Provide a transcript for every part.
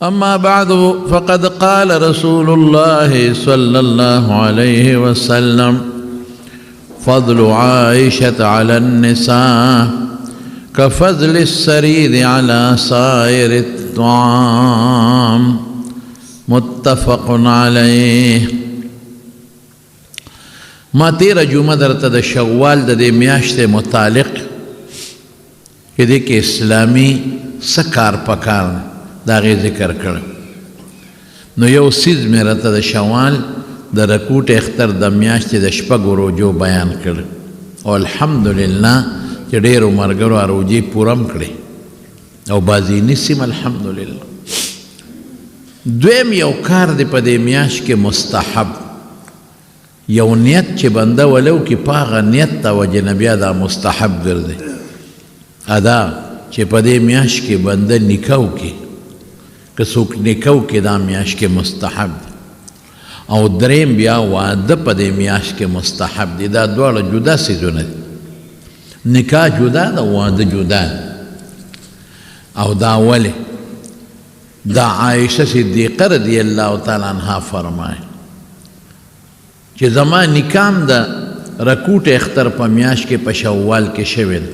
أما بعد فقد قال رسول الله صلى الله عليه وسلم فضل عائشة على النساء كفضل السريد على سائر الطعام متفق عليه. ما تیرہ جمعہ درتا دا شوال دا دے میاشت متعلق کہ دیکھ اسلامی سکار پکار دا غی ذکر کر نو یو سیز میرا تا دا شوال دا رکوٹ اختر دا میاشت دا شپگو روجو بیان کر او الحمدللہ کہ دیرو مرگرو روجی پورم کرے او بازی نسیم الحمدللہ. دویم یو کار دی پا دی میاش کے مستحب یو نیت چی بندہ ولو کی پاغا نیت تا وجه نبیا دا مستحب گردے ادا چی پا دی میاش کے بندہ نکاو کی کسوک نکاو کی دا میاش کے مستحب دی او درین بیا وعده پا دی میاش کے مستحب دی. دا دوار جدا سیزونه دی نکاح جدا دا وعده جدا او دا ولی دا عائشہ صدیقہ رضی اللہ تعالیٰ عنہ فرمائے کہ زمان نکام دا رکوٹ اختر پا میاش کے پا شوال کے شوید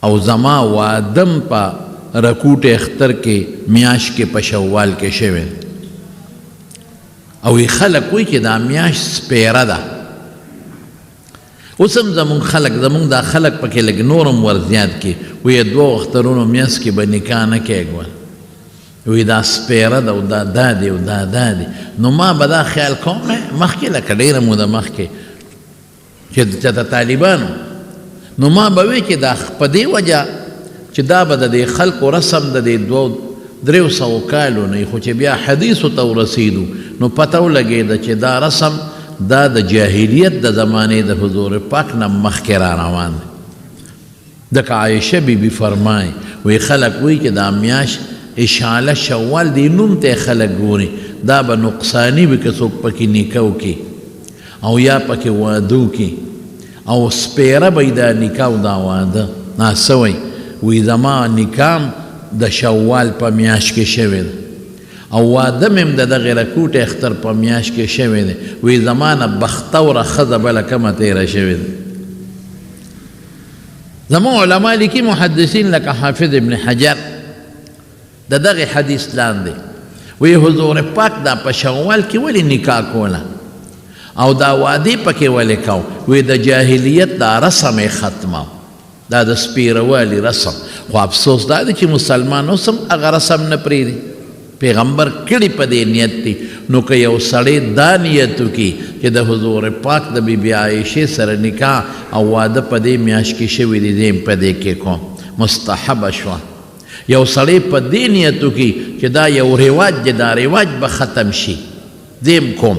او زمان وادم پا رکوٹ اختر کے میاش کے پا شوال کے شوید او ای خلق وی کہ دا میاش سپیرہ دا اسم زمون خلق زمون دا خلق پا کہ لگ نورم ورزیاد کی وی دو اخترونو میاس کی با نکاح نکے گوال وی دا سپیره دا و دا دادی و دا دادی نو ما بدا خیال کوم مخی لکه دیرمو دا مخی چه تا طالبانو نو ما بوی که دا پا دی وجه چه دا با دا دی خلق و رسم دا دی دو دریو سو کالو نی خو چه بیا حدیثو تاو رسیدو نو پتاو لگی دا چه دا رسم دا دا جاہلیت دا زمانی دا حضور پاک نا مخی را روان دا که عائشہ بی بی فرمائی وی خلق وی که دا میاش اشعال شوال دی نوم تے خلق گوری دا با نقصانی بھی کسوک پاکی نکاو کی او یا پاکی وادو کی او سپیرہ بای دا نکاو دا وادا ناسوی وی زمان نکام دا شوال پا میاش کے شوید او وادم ام دا غیرکوٹ اختر پا میاش کے شوید وی زمان بختور خضا بلا کم تیرا شوید. زمان علماء لکی محدثین لکا حافظ ابن حجر دا دغی حدیث لان دے وی حضور پاک دا پا شوال کی ولی نکاح کولا او دا وادی پا کی ولی کاؤ وی دا جاہلیت دا رسم ختماؤ دا دا سپیروالی رسم خو افسوس دا دی چی مسلمانو سم اگا رسم نپری دی پیغمبر کڑی پا دی نیت تی نو که یو سڑی دا نیتو کی کہ دا حضور پاک دا بی بی عائشہ سر نکاح او وادا پا دی میاش کی شوی دی دیم پا دی کے کون مستحب شوا یو سڑی پا دی نیتو کی کہ دا یو رواج دی دا رواج با ختم شی دیم کوم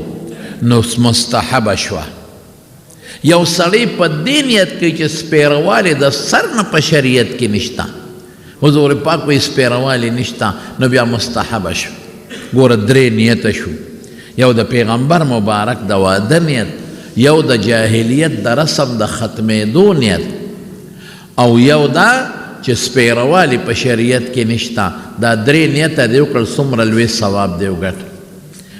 نو مستحب شوا. یو سڑی پا دی نیت کی کہ سپیروالی دا سر نا پا شریعت کی نشتا حضور پاک وی سپیروالی نشتا نو بیا مستحب شو. گور درے نیت شو یو دا پیغمبر مبارک دا وعدہ نیت یو دا جاہلیت دا رسم دا ختم دو نیت او یو دا چه سپیروالی پا شریعت کی نشتا دا درے نیتا دیو کل سمر الوی ثواب دیو گٹ.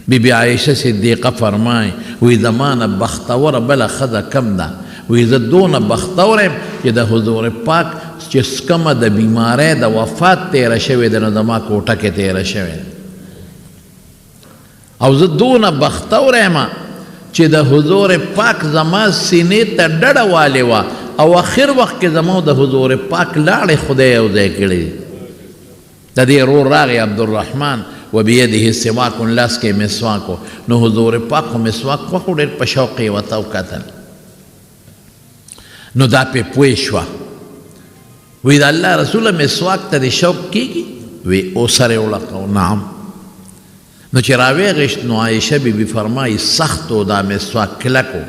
بی بی عائشہ صدیقہ فرمائے وی زمان بختور بلا خدا کم دا وی زدون بختورم چه دا حضور پاک چه سکم دا بیماره دا وفات تیرا شوی دا ندما کوٹا کے تیرا شوی او زدون بختورم چه دا حضور پاک زمان سینے تا ڈڑا والے وا او آخر وقت کے زمان دا حضور پاک لاڑ خدای او دے کڑی دا دی رو راغی عبدالرحمن و بیدہ سواک لاس کے مسواکو نو حضور پاک و مسواک وقو دیر پشوقی و تاو کتن نو دا پی پویشوا وی دا اللہ رسول مسواک تا دی شوق کی گی وی او سر اولاقو نعم نو چراوی غشت نو عائشہ بی بی فرمائی سختو دا مسواک کلکو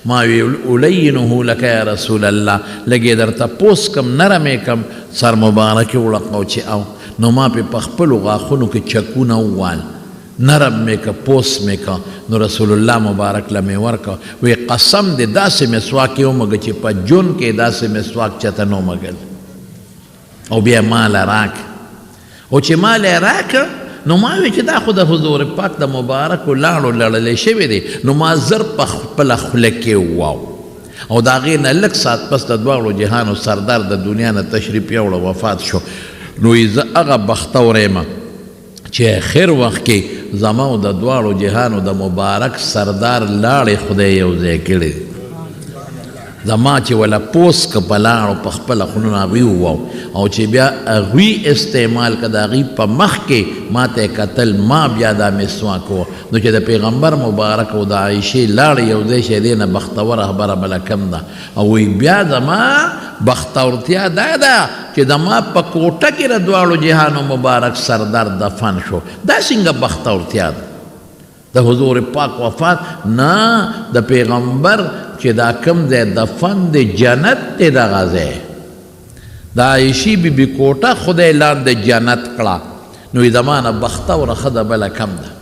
ما اولینہو لکا یا رسول اللہ لگی در تا پوس کم نرمی کم سر مبارکی اولاقو چی او نو ما پی پخپلو غاخونو کی چکون اووال نرم میں کا پوس میں کا نو رسول اللہ مبارک لمی ورکا وی قسم دے دا سے مسواکی ہو مگا چی پا جن کے دا سے مسواک چتا نو مگل او بیا مالا راک او چې مال یې راکړ نو ما وی چې دا خو د حضور پاک د مبارکو لاړو لړلی شوی دی نو ما زر په خپله خوله کې وواو او د هغې نه لږ ساعت پس د دواړو جهانو سردار د دنیا نه تشریف یوړه وفات شو نو زه هغه بختوری یم چې آخر وخت کې زما او د دواړو جهانو د مبارک سردار لاړې خدای یو ځای کړی زما چې ولا پوس که په لاړو په خپله خونونه هغوی وواو او چې بیا هغوی استعمال که د هغوی په مخ کې ما ته کتل ما بیا دا مسواک و نو چې د پیغمبر مبارک او د عایشې لاړې یو ځای شی دی نه بختوره خبره بله کم ده او وی بیا زما بختورتیا دا ده چې زما په کوټه کې د دواړو جهانو مبارک سردار دفن شو دا څنګه بختورتیا ده د حضور پاک وفات نه د پیغمبر چې دا کم ځای دفن د جنت دی دغه ځای د عایشې بیبي کوټه خدای لاندې جنت کړه نو یې زما نه بختوره ښه ده بله کم ده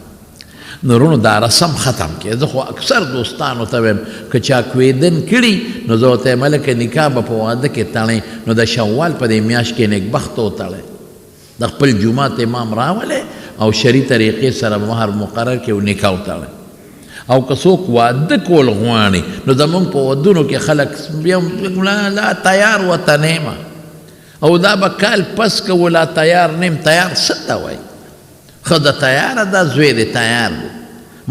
نو وروڼو دا رسم ختم کړي زه خو اکثر دوستانو ته وایم که چا کویدن کړي نو زه ورته یم هلکه نکاح به په واده کې تړئ نو د شوال په دې میاشت کې نیکبخته وتړئ د خپل جومات امام راولئ او شرعي طریقې سره مهر مقرر کړي او نکاح وتړئ او که څوک واده کول غواړي نو زمونږ په ودونو کې خلک لا تیار ورته نیمه او دا به کال پس که ولا تیار نیم تیار څه ته وایي ښه د تیاره دا زوی دی تیار دی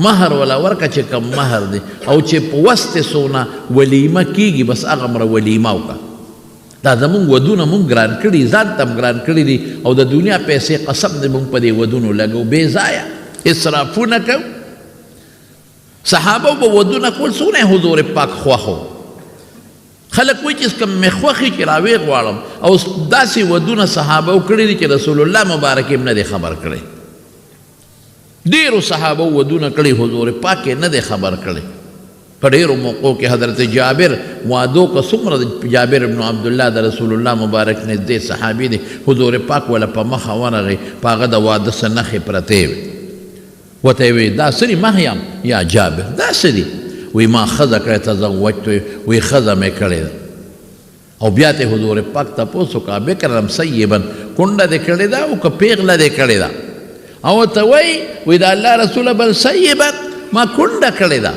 مهر ولا ورکه چې کم مهر دی او چې په وست سونه ولیمه کیږي بس هغه مره ولیمه وکړه دا زمونږ ودونه مونږ ګران کړي ځان ته ګران کړي دي او د دنیا پیسې قسم دی مونږ په دې ودونو لګو بې ځایه اسرافونه کوو صحابه به ودونه کول څونه حضور پاک خوښو خلک وایي چې کوم مې خوښي چې راویې غواړم او داسې ودونه صحابه کړي دي چې رسول الله مبارک یې نه دی خبر کړی ډېرو صحابه ودونه کړي حضور پاک یې نه دی خبر کړی په ډېرو موقعو کې حضرت جابر وادو که څومره جابر ابن عبدالله د رسول الله مبارک نږدې صحابي دی حضور پاک وله په مخه ورغی په هغه د واده څه نښې پرتې وې وته وی دا سری مهیم یا جابر دا سری وی ما خزه کړی تزوجتو وی خزه مې کړې ده او بیا ته حضور پاک تپوس وکړه بکرم صیبا کونډه دې کړې ده او که پیغله دې کړې ده او ته وی د الله رسوله بل صیبا ما کونډه کړې ده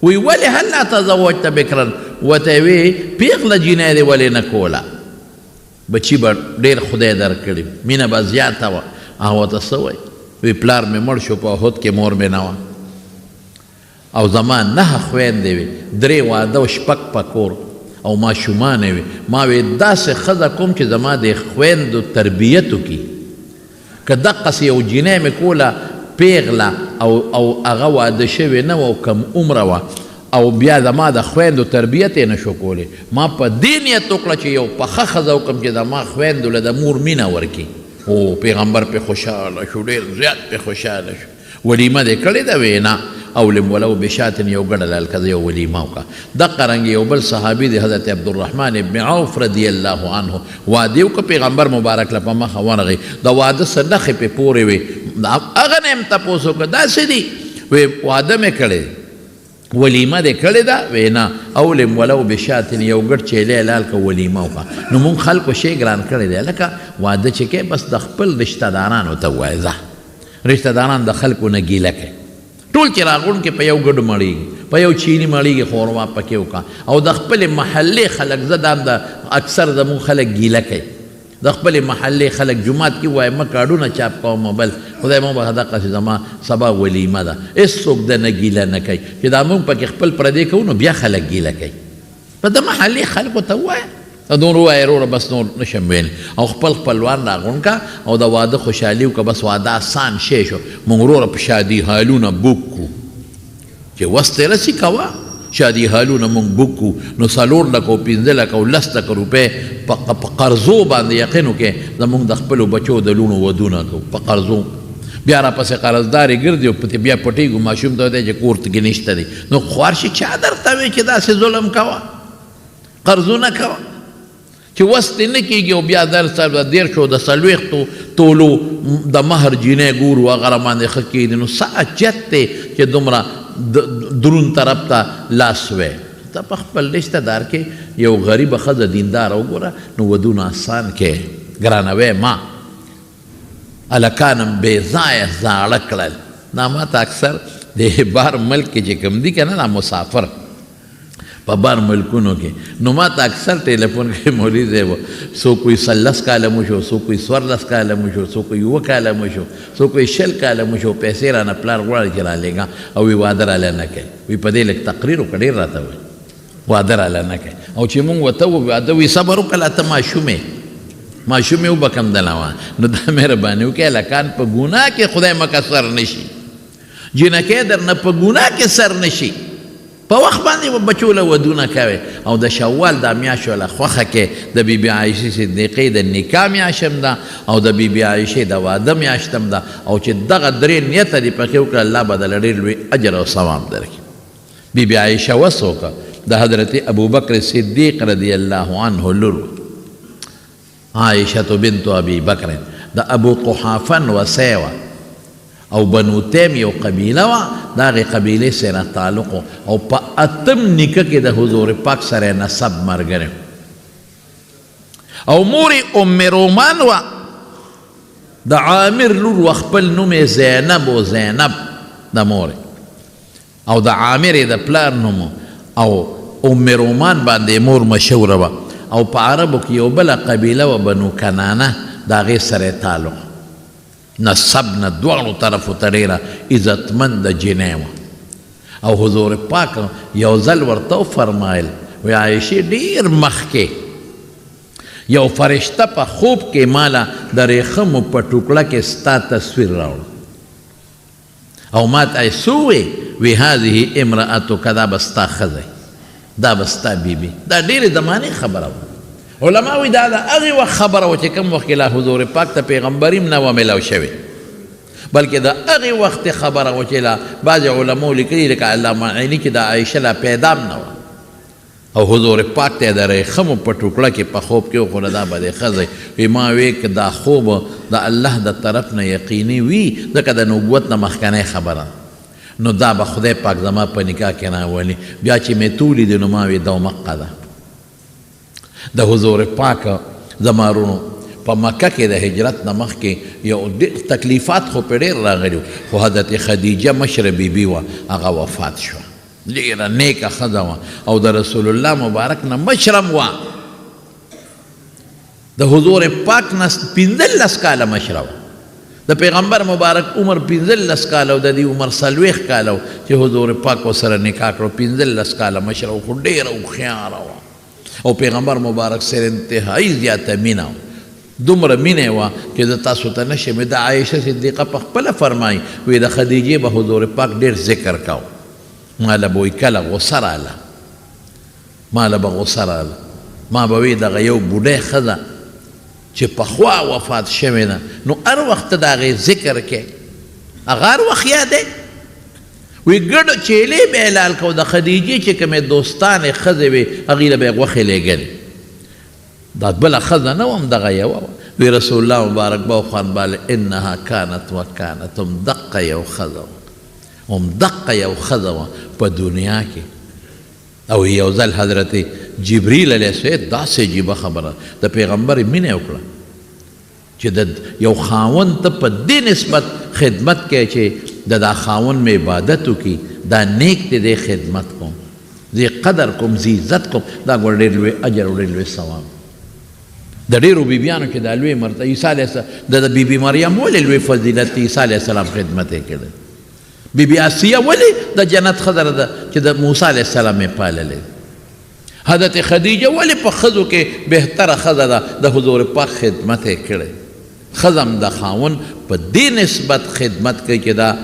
وی ولې هل لا تزوجت بکرا وته وی پیغله جینۍ دې ولې نه کوله بچي به ډېر خدای درکړي مینه به زیاته وه هغه ورته څه وایي وی پلار مې مړ شو په احد کې مور مې نه وه او زما 9 خویندې وې 3 واده او 6 په کور او ماشومانې وې ما وی داسې ښځه کوم چې زما د خویندو تربیت وکړي که دقسې یو جینۍ مې کوله پیغله او هغه واده شوې نه وه او کم عمره وه او بیا زما د خویندو تربیت یې نه شو کولی ما په دې نیت وکړه چې یو پخه ښځه وکړم چې زما خویندو له د مور مینه ورکړي او پیغمبر په خوشاله شو ډېر زیات په خوشاله شو ولیمه دې کړې ده وی نه اولم ولو بشاتن یو ګډه هلکه یو ولیمه وکړه دقه رنګ یو بل صحابي دی حضرت عبدالرحمن ابن عوف رضی الله عنه واده وکړه پیغمبر مبارک له په مخه ورغی د واده څه نښې پې پورې وې هغه نه یم تپوس وکړه داسې دي وی واده مې کړی ولیمه دې کړې ده وی نه اولم ولو بشاتن یو ګډ چیلی حلال که ولیمه وکړه نو مونږ خلکو شی ګران کړی دی لکه واده چې کوې بس د خپل رشته دارانو ته ووایه ځه رشته داران د خلکو نه ګیله کوي ټول چې راغونډ کې په یو ګډو مړېږي په یو چیني مړېږي خورما پکې وکړه او د خپلې محلې خلک زه دا د اکثر زمونږ خلک ګیله کوي د خپلې محلې خلک جومات کې وایي مه کاډونه چاپ کوم بل خدای مو به دقسې زما سبا ولیمه ده هېڅوک د نه ګیله نه کوي چې دا مونږ پکې خپل پردې کوو نو بیا خلک ګیله کوي په د محلې خلکو ته ووایه نور ووایه وروره بس نور نشم ویلی او خپل خپلوان راغونډ که او د واده خوشحالي وکړه بس واده آسان شی شو مونږ وروره په شادي حالونه بوک کړو چې وس ترې رسي کوه شادي حالونه مونږ بوک کړو نو 4 لکه او 15 لکه او 10 لکه روپۍ په قرضو باندې یقین وکړې زمونږ د خپلو بچو د لوڼو ودونه کوو په قرضو بیا راپسې قرضدارې ګرځي او پتې بیا پټېږو ماشوم ته دی چې کور کې نشته دی نو خوارشي چا درته وی چې داسې ظلم کوه قرضونه کوه چې وس دې نه کېږي او بیا در سره د 10 د 40 تولو د مهر جینۍ ګورو هغه راباندې ښه کېږي نو څه اجت دی چې دومره درون طرف ته لاس وی ته په خپل رشته دار کې یو غریبه ښځه دینداره وګوره نو ودونه آسان کې ګرانوی ما الکانم بې ځایه زاړه کړل. دا ما ته اکثر د بار ملک کې چې کوم دي که نه دا مسافر په بار ملکونو کې نو ما ته اکثر ټیلیفون کې مولوي صاحب څوک کوئی 13 کاله مو شو، څوک کوئی 14 کاله مو شو، څوک کوئی 1 کاله مو شو، څوک کوئی 20 کاله مو شو، پیسې رانه پلار غواړي چې رالېږه او وی واده راله نه کوي. وی په دې لږ تقریر وکړه ډېر راته وایي واده راله نه کوي. او چې مونږ ورته واده وي صبر وکړه ته ماشوم یې وبکم دلوه نو دا مهرباني وکړئ هلکان په ګناه کې خدای مقصر نشي، جنکۍ درنه په ګناه کې سر نشي، په وخت باندې بچو له ودونه کوي. او د شوال دا میاشت وله خوښه کې د بیبي عایشې صدیقې د نکاح میاشتم ده او د بیبي عایشې د واده میاشتم ده. او چې دغه درې نیته دې پکې وکړه الله به دله ډېر لوی اجر او ثواب درکړي. بیبي عایشه وس وکړه د حضرت ابوبکر صدیق رضی الله عنه لور عائشة بنت ابي بکر د ابو قحافه وسې وه او بنو تیم یو قبیله وه د هغې قبیلې سره تعلق او په اتم نیکه کې د حضور پاک سره نسب ملګری او مور ام رومان وه د عامر لور و خپل نوم زینب و زینب د مور او د عامر د پلار نوم او ام رومان باندې مور مشهوره وه. او په عربو کې یو بله قبیله و بنو کنانه د هغې سره تعلق نسب نه دواړو طرفو ته ډېره عزتمند جنۍ وه. او حضور پاک یو ځل ورته وفرمایل وی عایشې ډېر مخکې یو فرشته په خوب کې ماله د ریخمو په ټوکړه کې ستا تصویر راوړ او ما ته یې څه وی هذه امرأتک دا به ستا ښځی دا به ستا بیبي. دا ډېرې زمانې خبره وه. علما وایي دا د هغې وخت خبره وه چې کوم وخت کې لا حضور پاک ته پیغمبري هم نه وه میلاو شوې بلکې د هغې وخت خبره وه چې لا بعضې علماو لیکلي لکه علامه عیني چې د عایشه لا پیدا هم نه وه او حضور پاک ته د ریخمو په ټوکړه کې په خوب کې وخوره دا به دې ښځی وي ما وی که دا خوب د الله د طرف نه یقیني وي ځکه د نبوت نه مخکنی خبره نو دا به خدای پاک زما په نکاح کې راولي. بیا چې مې تولیدې نو ما وی دا مقه ده د حضور پاک زمارونو په مکه کې د هجرت نه مخکې یو ډېر تکلیفات خو پې ډېر راغلي خو حضرت خدیجه مشره بیبي وه هغه وفات شوه ډېره نیکه ښځه وه او د رسول الله مبارک نه مشرم وه د حضور پاک نه 15 کاله مشره وه د پیغمبر مبارک عمر 15 کاله او د دې عمر 40 کاله چې حضور پاک ورسره نکاح کړو 15 کاله مشره وه خو ډېره هوښیاره وه او پیغمبر مبارک سره انتهایی زیاته مینه دومره مینه وه چې زه تاسو ته نشم د عایشه صدیقه په خپله فرمایي وی د خدیجې به حضور پاک ډېر ذکر کو ماله به وی کله غوسه راله ماله به غوسه راله ما به وی دغه یو بوډۍ ښځه چې پخوا وفات شوې ده نو هر وخت ته د هغې ذکر کې هغه هر وخت یادی وی ګډو چیلې به اعلان کو د خدیجې چې کومې دوستانې ښځې وې هغې له به یې غوښې لېږلې دا بله ښځه نه وم دغه یوه وه وی رسول الله مبارک به وخوان باله انها کانت وکانت هم دقه یو ښځه وه هم دقه یو ښځه وه په دنیا کې او یو ځل حضرت جبریل علیه السلام داسې عجیبه خبره د پیغمبر مینه وکړه چې د یو خاوند ته په دې نسبت خدمت کوي چې د دا خاوند مې عبادت وکړي دا نیک دی د خدمت کوم زی قدر کوم زی عزت کوم دا ګوره ډېر لوی اجر او ډېر لوی ثواب د ډېرو بیبیانو کې دا لوی مرتبه عیسی علیه السلام د بیبي مریم ولې لوی فضیلت عیسی علیه السلام خدمت یې کړی بیبي آسیه ولې د جنت ښځه ده چې د موسی علیه السلام یې پاللی حضرت خدیجه ولې په ښځو کې بهتره ښځه ده د حضور پاک خدمت یې کړی ښځه هم د خاوند په دې نسبت خدمت کوي چې دا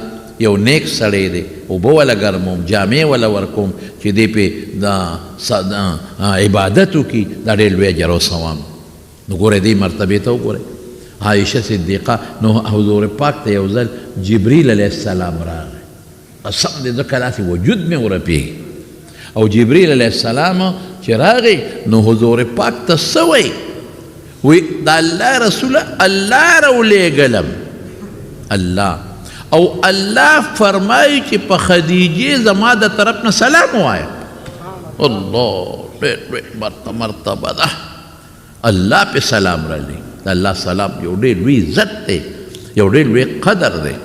یو نیک سړی دی اوبه وله ګرموم جامې وله ورکوم چې دی پې د عبادت وکړي دا ډېر لوی اجر او ثواب نو ګورئ دې مرتبې ته وګورئ عایشه صدیقه نو حضور پاک ته یو ځل جبریل علیه السلام راغی قسم دې ځکه داسې وجود مې ورپېږي او جبریل علیه السلام چې راغی نو حضور پاک ته څه وایي وی د الله رسوله الله راولېږلم الله او الله فرمایي چې په خدیجې زما د طرف نه سلام ووایه الله ډېر لوی مرتبه ده الله پې سلام رالی د الله سلام یو ډېر لوی عزت دی یو ډېر لوی قدر دی.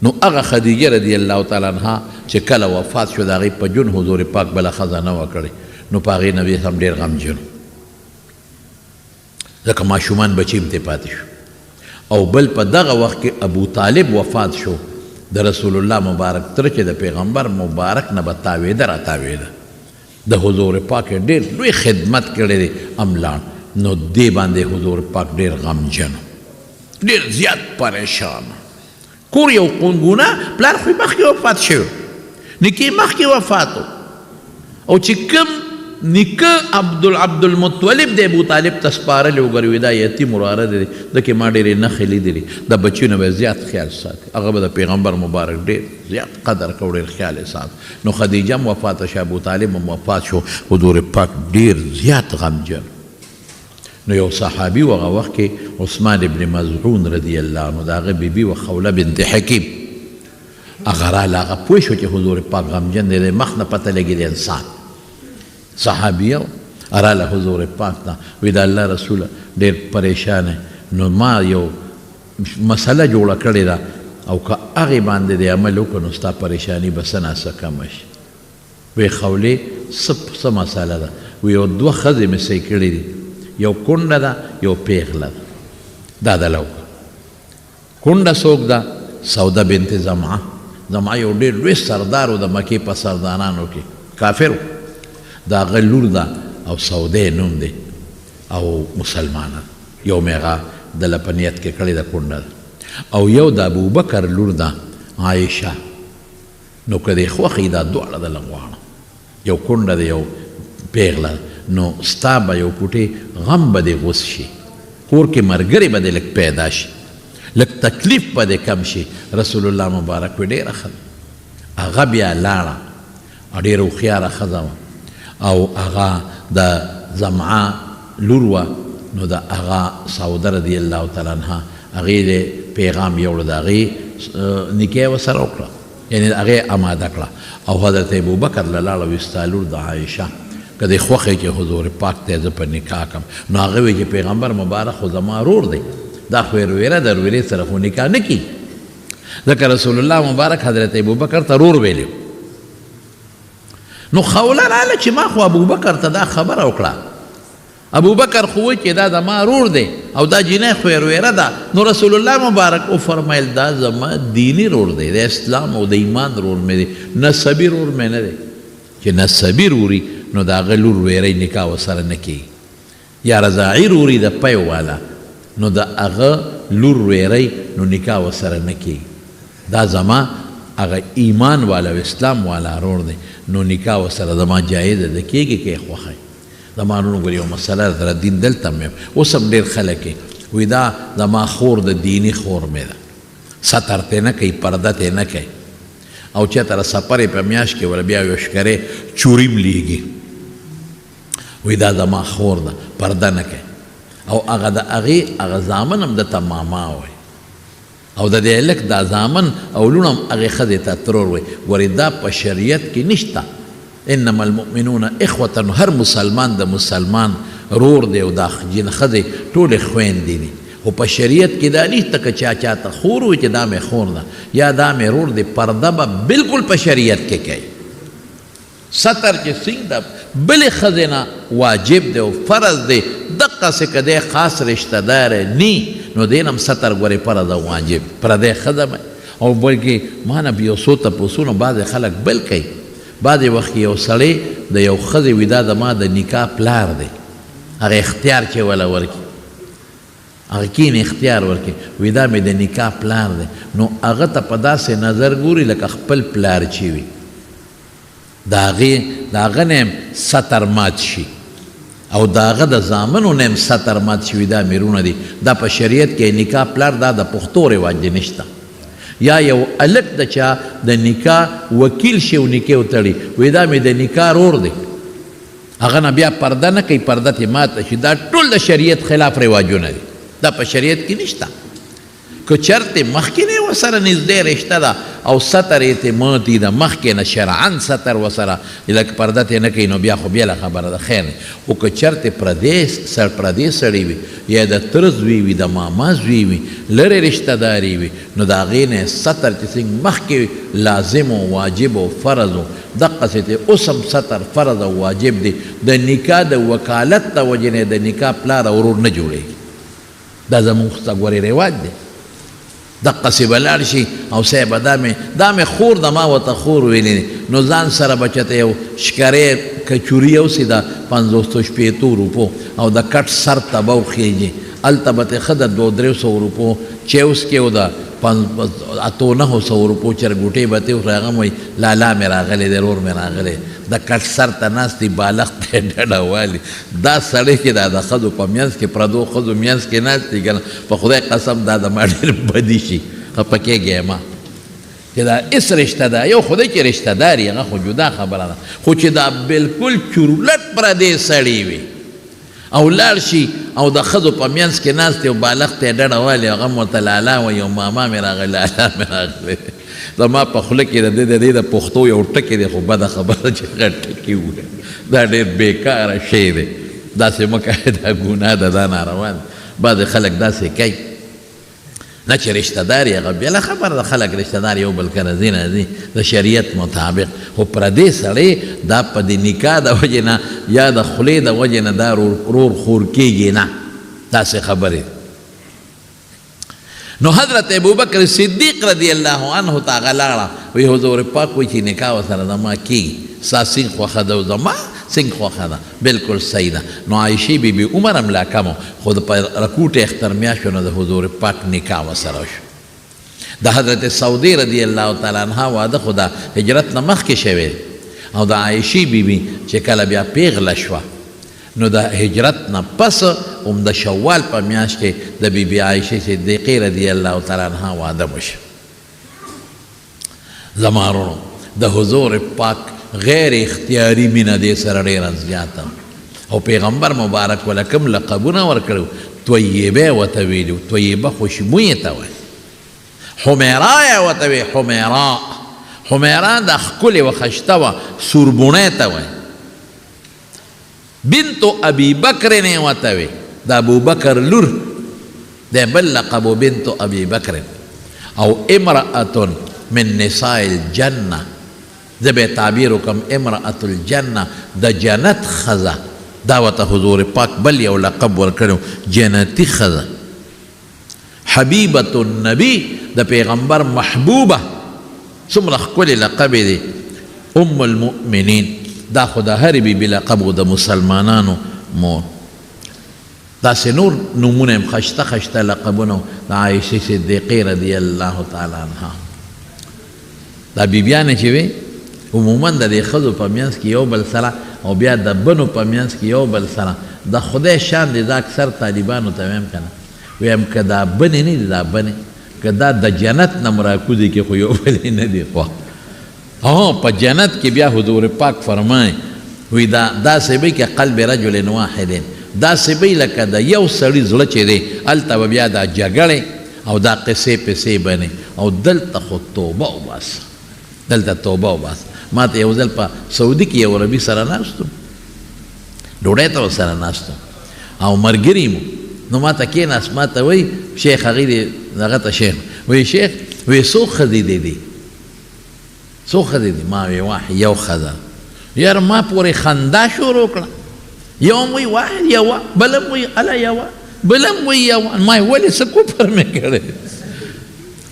نو هغه خدیجه رضی الله تعالی عنها چې کله وفات شو د هغې په جون حضور پاک بله ښځه نه وه کړې، نو په هغې نبي هم ډېر غمجن ځکه ماشومان بچي هم ترې پاتې شو. او بل په دغه وخت کې ابو طالب وفات شو، د رسول الله مبارک تر چې د پیغمبر مبارک نه به تاویده را تاویده، د حضور پاک ډېر لوی خدمت کړی دی املان. نو دې باندې حضور پاک ډېر غمجن، ډېر زیات پریشان. کور یو قونګونه پلار خو یې مخکې وفات شوی، نیکه یې مخکې وفات و، او چې کوم نیکه عبدالمطلب د ابو طالب ته سپارلی وګورئ دا یتیم وراره دی، ده کې ما ډېرې نښې لیدلي، د بچیو نه به زیات خیال ساتي، هغه به د پیغمبر مبارک ډېر زیات قدر کو، ډېر خیال یې سات. نو خدیجه هم وفاته شو، ابو طالب هم وفات شو، حضور پاک ډېر زیات غمجن. نو یو صحابي و هغه وخت کې عثمان ابن مزعون رضی الله عنه د هغه بیبي و خوله بنت حکیم، هغه راله، هغه پوه شو چې حضور پاک غمجن دی، د مخ نه پته لګي د انسان صحابیه راله حضور پاک ته وی د الله رسوله ډېر پریشانه، نو ما یو مسله جوړه کړې ده او که هغې باندې د عمل وکړو نو ستا پریشاني به څه ناڅه کمه شي. وی خولې څه مسله ده؟ وی یو دوه ښځې مې صحیح کړې دي، یو کونډه ده یو پیغله ده. دا د لوکه کونډه څوک ده؟ سوده بنت زمعه. زمعه یو ډېر لوی سردار و د مکې په سردارانو کې، کافر و، د هغه لور ده او سودې نوم دی او مسلمانه، یو مې هغه دله په نیت کې کړې ده کونډه ده، او یو د ابوبکر لور ده عایشه. نو که دې خوښې دا دواړه دله غواړم، یو کونډه ده یو پیغله، نو ستا به یو پوټې غم به دې غوس شي، کور کې ملګري به دې لږ پیدا شي، لږ تکلیف به دې کم شي. رسول الله مبارک وی ډېره ښه ده. هغه بیا لاړه، ډېره هوښیاره ښځه وه، او هغه د زمعه لور وه، نو د هغه سوده رضی الله تعالی عنها هغې د پیغام یوړه، د هغې نکاح یې ورسره وکړه، یعنې د هغې اماده کړه، او حضرت ابوبکر له لاړه وی ستا لور د عایشه که دې خوښې چې حضور پاک ته زه په نکاح کړم. نو هغه وی چې پیغمبر مبارک خو زما ورور دی، دا خو یې ورویره ده، ورویرې سره خو نکاح نه کي، ځکه رسول الله مبارک حضرت ابوبکر ته ورور ویلی. نو خوله راله چې ما خو ابوبکر ته دا خبره وکړه، ابوبکر خو وایي چې دا زما ورور دی او دا جینۍ خو یې ورویره ده. نو رسول الله مبارک وفرمیل دا زما دیني ورور دی، د اسلام او د ایمان ورور مې دی، نسبي ورور مې نه دی. چې نسبي روري نو د هغه لور ویری نکاح ورسره نه کېږي، یا رضاعي روري د پی والا نو د هغه لور ویری نو نکاح ورسره نه کېږي. دا زما هغه ایمان والا او اسلام والا ورور دی، نو نکاح ورسره زما جایزه ده، کېږي که یې خوښوي. زما نو ګورې یو مسله سره دین دلته هم یم، اوس هم ډېر خلک یې وایي دا زما خور د دیني خور مې ده، ستر ته نه کوي، پرده ته نه کوي، او چېرته را سفر یې په میاشت کې ولا بیا یو شکرې چوریم لیږي، وایي دا زما خور ده، پرده نه کوي، او هغه د هغې هغه زامن هم دته ماما وایي، او د دې هلک دا زامن او لوڼ هم هغې ښځې ته ترور وایي. ګورې دا په شریعت کې نشته، انما المؤمنون اخوة، هر مسلمان د مسلمان رور دی، او دا ښځې ټولې خویندې دي، خو په شریعت کې دا نشته که چا چاته خور وي چې دا مې خور ده یا دا مې رور دی. پرده به بالکل په شریعت کې کوي، ستر چې څنګه ده بلې ښځې نه واجب دی او فرض دی، دقسې که دی خاص رشته دار نی نو دی هم ستر ګورې فرض او واجب، پردی ښځه او بلکې ما نه یو څو تپوسونه بعضې خلک بل کوي، بعضې وخت یو سړی د یو ښځې وي دا زما د نکاح پلار دی، هغه اختیار چې وله ورکړي، هغه کین اختیار ورکړي، وي دا مې د نکاح پلار دی، نو هغه ته په داسې نظر ګوري لکه خپل پلار چې وي، د هغه نه ستر مات شي، او د هغه د زامنو نه ستر مات شي، دا میرونه دي. دا په شریعت کې نکاح پلار دا د پښتو رواج دی نشته. یا یو الک د چا د نکاح وکیل شي او نکاح وتړي، وایي دا مې د نکاح رور دی، هغه نه بیا پرده نه کوي، پرده ترې ماته شي. دا ټول د شریعت خلاف رواجونه دي، دا په شریعت کې نشته. که چرته مخکې نه ورسره نږدې رشته ده او ستر اعتمادي ده مخکې نه شرعن ستر ورسره لکه پرده ته نه کوي نو بیا خو بېله خبره ده خیر خو که چرته پردې سړی وي یا د تره زوی وي د ماما زوی وي لرې رشته داري وي نو د هغې نه ستر چې څنګه مخکې لازم و واجب و فرض و دقسې ته اوس هم ستر فرض او واجب دی د نکاح د وکالت د وجې نه د نکاح پلار او ورور نه جوړېږي دا زموږ ته ګورې رواج دی دقسې به لاړ شي او صاحبه دا مې خور د ما ورته خور ویلې نو ځان سره به چېرته یو شکرې کچوري یوسي د 500 روپو او د کټ سر ته به وخېږي هلته به ترې ښه د 200-300 روپو چیوس کې او د 800-900 روپو چرګوټې به ترې وخوري هغه وایي لالا مې راغلی دی رور مې راغلی د کټ سر ته ناست دی بالښت ته یې ډډه والي دا سړی چې دا د ښځو په منځ کې پردو ښځو منځ کې ناست دی که نه په خدای قسم دا د ما ډېر بدي شي خفه کېږی ما چې دا اس رشته ده یو خدای چې رشته دار هغه خو جدا خبره ده خو چې دا بلکل چورلټ پردې سړی وي او لاړ شي او د ښځو په منځ کې ناست دی او بالښت ته یې ډډه والي هغه هم ورته لالا وایي او ماما مې راغلی لالا مې راغلی زما په خوله کې د دې د پښتو یو ټکې دی خو بده خبره چې هغه ټکي ووایي دا ډېر بېکاره شی دی داسې مه کوئ دا ګناه ده دا ناروا ده بعضې خلک داسې کوي نه چې رشته دار یې هغه بېله خبره ده خلک رشته دار یو بل کره ځي نه ځي د شریعت مطابق خو پردې سړی دا په د نکاح د وجې نه یا د خولې د وجې نه دا رور خور کېږي نه داسې خبرې نو حضرت ابوبکر صدیق رضی الله عنه ته هغه لاړه وی حضور پاک وایي چې نکاح ورسره زما کېږي ستا سینګ خوښه ده او زما سینګ خوښه ده بلکل صحیح ده نو عایشې بیبي عمر هم لا کم خو د په رکوټ اختر میاشتو نه د حضور پاک نکاح ورسره شو د حضرت سعودي رضی الله تعالی عنها واده خو د هجرت نه مخکې شوی او د عایشې بیبي چې کله بیا پیغله شوه نو د هجرت نه پس هم د شوال په میاشت کې د بیبي عایشې صدیقې رضی الله تعالی عنها واده وشو زما ورونو د حضور پاک غیر اختیاري مینه دې سره ډېره زیاته او پیغمبر مبارک ول کوم لقبونه ورکړو طیبه ورته ویلي طیبه خوشبویې ته وایي حمیرا یې ورته وایي حمیرا د ښکلې و ښایسته وه سوربوڼۍ ته وایي بنتو ابي بکر نه ورته وایي د ابوبکر لور د بل لقب بنتو ابي بکر او امرأة من نساء الجنه زه به تعبیر وکم امرأة الجنه د جنت ښځه دا ورته حضور پاک بل یو لقب ورکړی جنتي ښځه حبیبة النبی د پیغمبر محبوبه څومره ښکلی لقب دی ام المؤمنین دا خو د هرې بیبي لقب و د مسلمانانو مور داسې نور نومونه هم ښایسته ښایسته لقبونه د عایشې صدیقې رضی الله تعالی عنها دا بیبیانې چې وې عموما د دې ښځو په منځ کې یو بل سره او بیا د بنو په منځ کې یو بل سره د خدای شان دی دا اکثر طالبانو ته ویم که نه ویم که دا بنې نه دي دا بنې که دا د جنت نه مراکوزې کې خو یو بلې نه دي خوا په جنت کې بیا حضور پاک فرمای وی داسې به که قلب رجل واحد داسې به لکه د یو سړي زړه چې دی هلته به بیا دا جګړې او دا قصې پسې بنې او دلته خو توبه وباسه دلته توبه وباسه ما ته یو ځل په سعودي کې یو عربي سره ناستو ډوډۍ ته ورسره ناستو او ملګري مو نو ما ته کېناست ما ته وایي شیخ هغې دغه ته شیخ وایي شیخ وایي څو ښځې دی څو ښځې دي ما وی واحد یو ښځه یاره ما پورې خندا شروع کړه یو هم وایي واحد یوه بل هم وایي اله یوه بل هم وایي یوه ما یې ولې څه کوپر مې کړی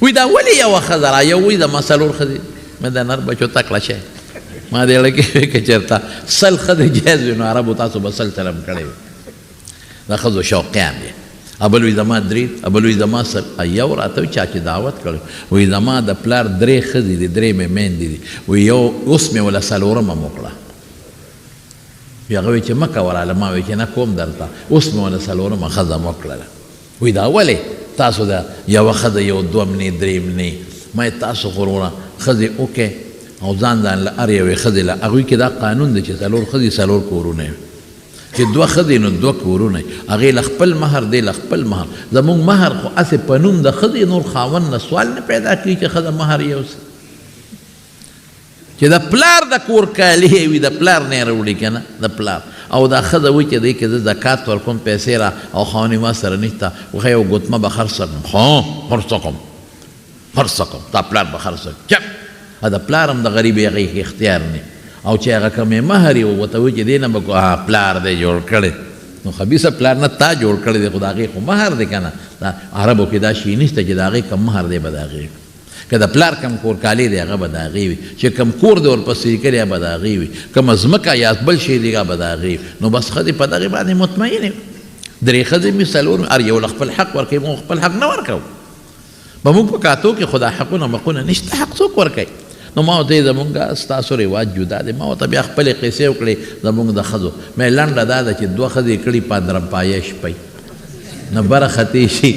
وایي دا ولې یوه ښځه را یو وایي زما څلور ښځې مې د نر بچو تکړه شی ما دې اړه کې که چېرته سل ښځې جایز وي نو عربو تاسو به سل چلم کړی وي د ښځو شوقیان دي ابل وی زما درې ابل وی زما سل یو راته چا چې دعوت کړی وی زما د پلار درې ښځې دي درې مې میندې دي وی یو اوس مې وله څلورمه م وکړه وی هغه وی چې مه کوه راله ما وی چې نه کوم درته اوس مې وله څلورمه ښځه م وکړله وی دا ولې تاسو د یوه ښځه یو دوه منې درې منې ما تاسو خو وروڼه ښځې وکړئ او ځان له هر یوې ښځې له هغوی کې دا قانون دی چې څلور ښځې څلور کورونه وي چې دوه ښځې نو دوه کورونه هغې له خپل مهر دی له خپل مهر زمونږ مهر خو هسې په نوم د ښځې نور خاوند نه سوال نه پیدا کړي چې ښځه مهر یوسي چې د پلار د کور کالي وي د پلار نه یې راوړي که نه د پلار او دا ښځه وایي چې دی که زه زکات ورکوم پیسې را او خاونې ما سره نشته وښه یو ګوتمه به خرڅه کړم خرڅه کوم تا پلار به خرڅه چپ د پلار هم د غریب هغې اختیار نه او چې هغه کمې مهر یې ورته وایي چې دې نه به پلار دی جوړ کړی نو خبیثه پلار نه تا جوړ کړی دی خو د هغې خو مهر دی که نه دا عربو کې دا شي نشته چې د هغې کم مهر دی به د هغې که د پلار کم کور کالی دی هغه به د هغې وي چې کم کور دی ورپسې کړی به د هغې وي کومه ځمکه یا بل شی دی هغه به د هغې وي نو بس ښځې په دغې باندې مطمئنې درې ښځې مې څلور هر یو له خپل حق ورکوي موږ خپل حق نه ورکوو به موږ په کاتو کې خو دا حقونه مقونه نشته حق څوک ورکوي نو ما ورته زمونږ ستاسو رواج جدا دی ما ورته بیا خپلې قصې وکړې زمونږ د ښځو مې لنډه دا ده چې دوه ښځې کړي پادرمپایه شپی نه بره ختې شي